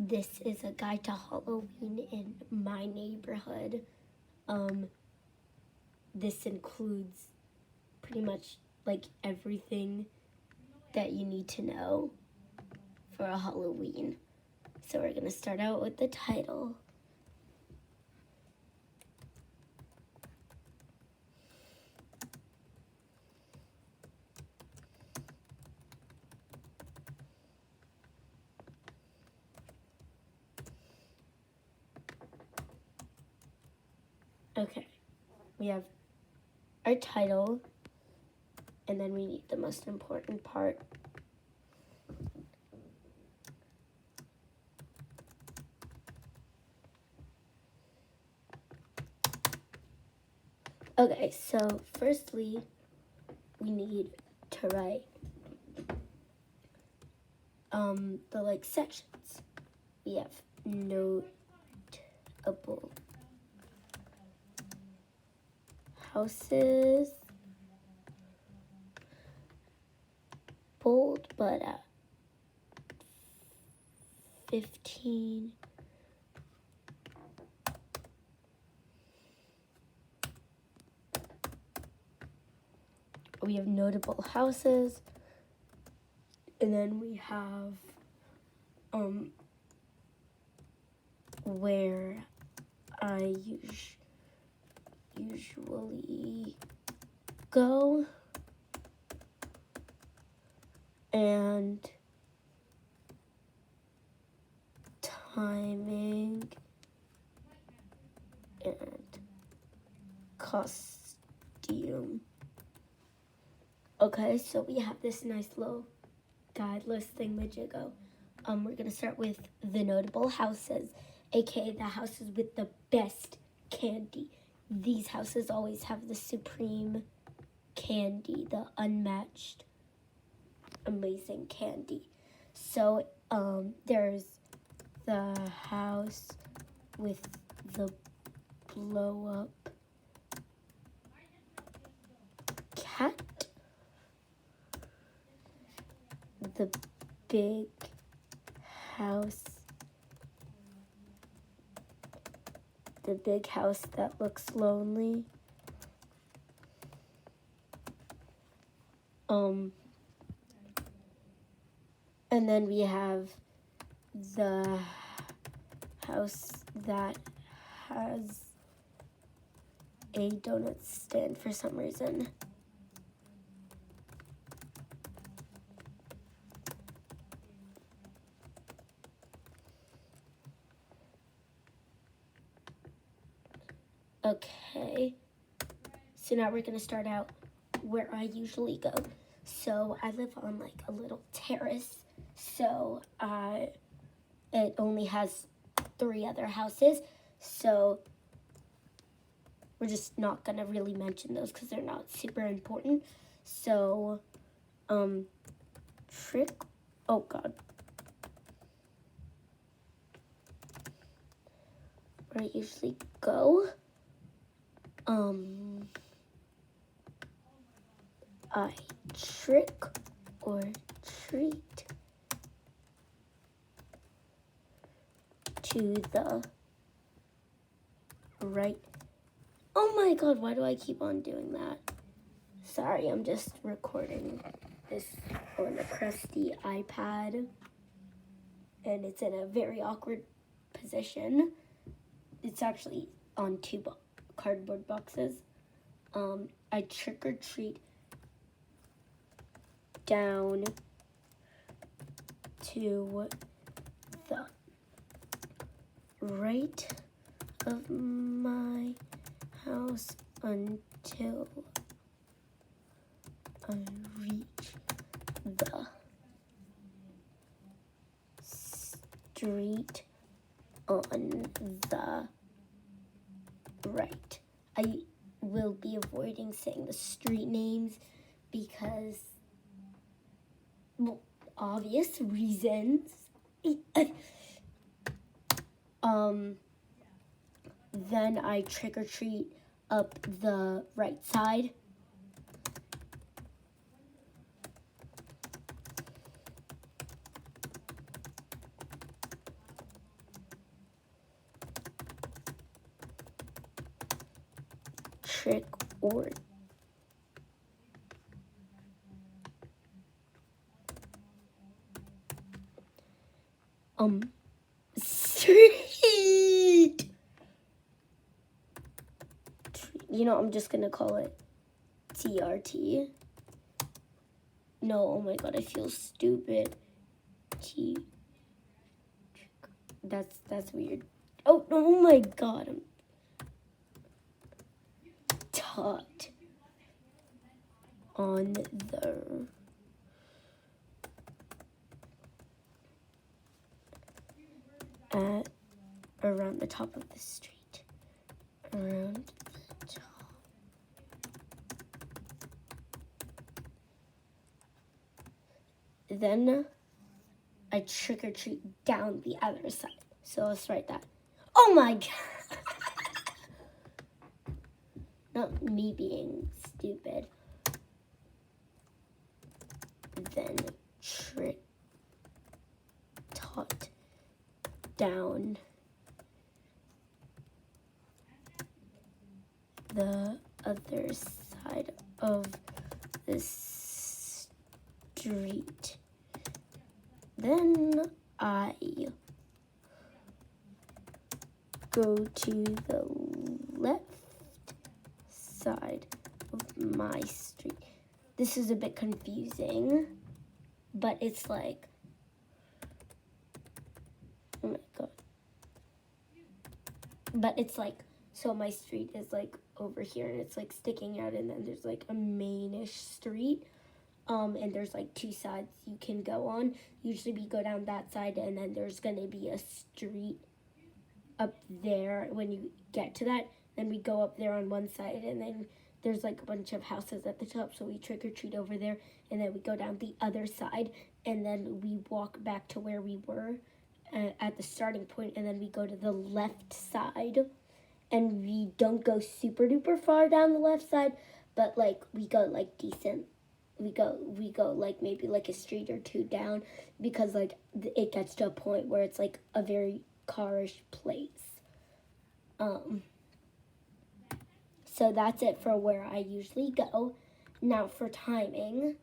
this is a guide to Halloween in my neighborhood. This includes pretty much like everything that you need to know for a Halloween. So we're gonna start out with the title. Okay, we have our title, and then we need the most important part. Okay, so firstly, we need to write the like sections. We have notable houses, bold, but at 15. We have notable houses, and then we have where I usually go, and timing and costume. Okay, so we have this nice little guide list thingamajiggo. We're gonna start with the notable houses, aka the houses with the best candy. These houses always have the supreme candy, the unmatched, amazing candy. So there's the house with the blow up cat, the big house, that looks lonely, and then we have the house that has a donut stand for some reason. Okay, so now we're gonna start out where I usually go. So I live on like a little terrace, so it only has 3 other houses, so we're just not gonna really mention those because they're not super important. So trick, oh god, where I usually go, I trick or treat to the right. Oh my god, why do I keep on doing that? Sorry, I'm just recording this on a crusty iPad, and it's in a very awkward position. It's actually on 2 cardboard boxes. I trick or treat down to the right of my house until I reach the street on the right. I will be avoiding saying the street names because, well, obvious reasons. Then I trick or treat up the right side. trick or street. You know, I'm just gonna call it TRT. No, oh my god, I feel stupid. That's weird. Oh my god, I'm taught on the around the top of the street. Around the top. Then I trick or treat down the other side. So let's write that. Oh my god. Not me being stupid. Then trick taught down the other side of the street. Then I go to the left side of my street. This is a bit confusing, but it's like, oh my god. But it's like, so my street is like over here and it's like sticking out, and then there's like a mainish street. And there's like two sides you can go on. Usually we go down that side, and then there's gonna be a street up there when you get to that. Then we go up there on one side, and then there's like a bunch of houses at the top, so we trick or treat over there, and then we go down the other side, and then we walk back to where we were at the starting point, and then we go to the left side, and we don't go super duper far down the left side, but like we go like decent. We go like maybe like a street or two down, because like it gets to a point where it's like a very carish place. So that's it for where I usually go. Now for timing,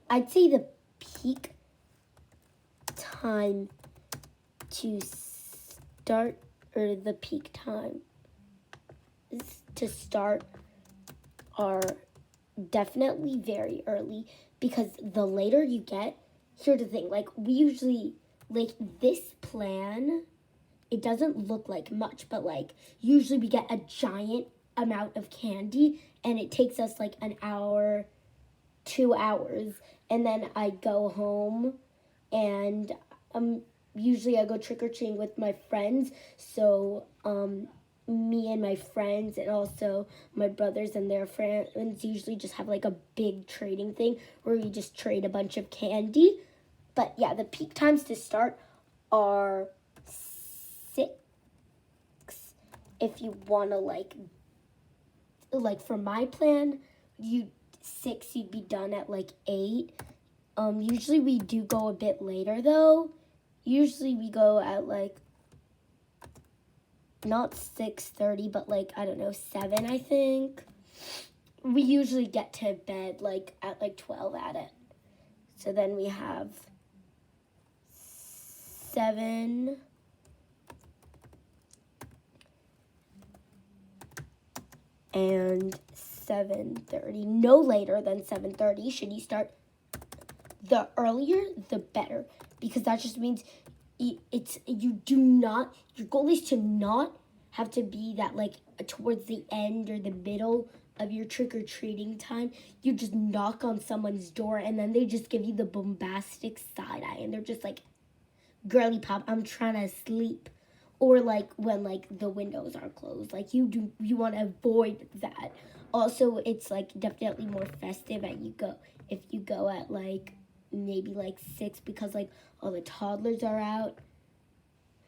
I'd say the peak time to start, or the peak time to start are definitely very early, because the later you get, here's the thing, like we usually, like this plan, it doesn't look like much, but like usually we get a giant amount of candy, and it takes us like an hour, 2 hours, and then I go home, and usually I go trick-or-treating with my friends, so me and my friends and also my brothers and their friends usually just have like a big trading thing where we just trade a bunch of candy. But yeah, the peak times to start are 6 if you want to like for my plan, 6 you'd be done at like 8. Usually we do go a bit later though. Usually we go at like not 6:30, but like, I don't know, 7, I think. We usually get to bed like at like 12 at it. So then we have 7 and 7:30. No later than 7:30 should you start. The earlier, the better, because that just means your goal is to not have to be that like towards the end or the middle of your trick-or-treating time. You just knock on someone's door, and then they just give you the bombastic side eye, and they're just like, girly pop, I'm trying to sleep. Or like when like the windows are closed, like you want to avoid that. Also, it's like definitely more festive if you go at like maybe like 6, because like all the toddlers are out,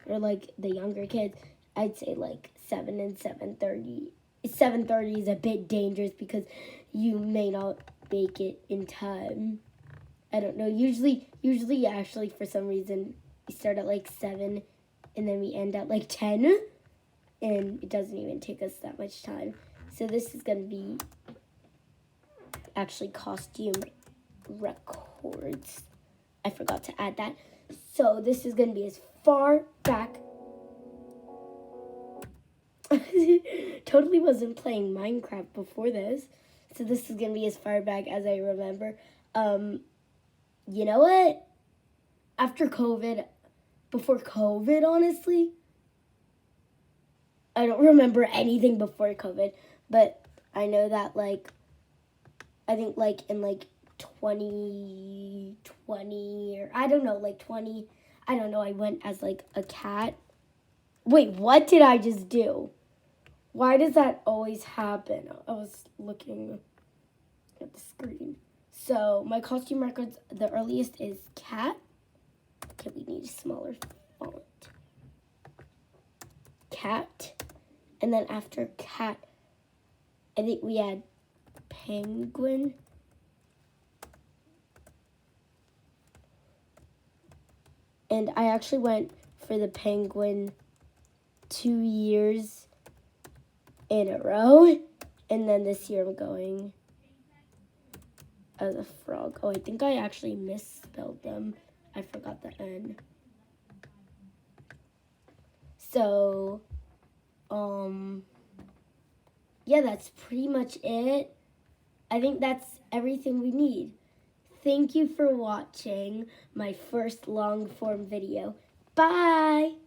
or like the younger kids. I'd say like 7 and 7:30. 7:30 is a bit dangerous because you may not make it in time. I don't know. Usually actually for some reason we start at like 7 and then we end at like 10, and it doesn't even take us that much time. So this is going to be actually costume records. I forgot to add that. So this is going to be as far back. Totally wasn't playing Minecraft before this. So this is going to be as far back as I remember. You know what? After COVID, before COVID, honestly, I don't remember anything before COVID, but I know that, like, I think, like, in, like, 2020, or I don't know, like, 20, I don't know, I went as, like, a cat. Wait, what did I just do? Why does that always happen? I was looking at the screen. So, my costume records, the earliest is cat. Okay, we need a smaller font. Cat. And then after cat, I think we had penguin. And I actually went for the penguin 2 years in a row. And then this year I'm going as a frog. Oh, I think I actually misspelled them. I forgot the N. So, yeah, that's pretty much it. I think that's everything we need. Thank you for watching my first long form video. Bye!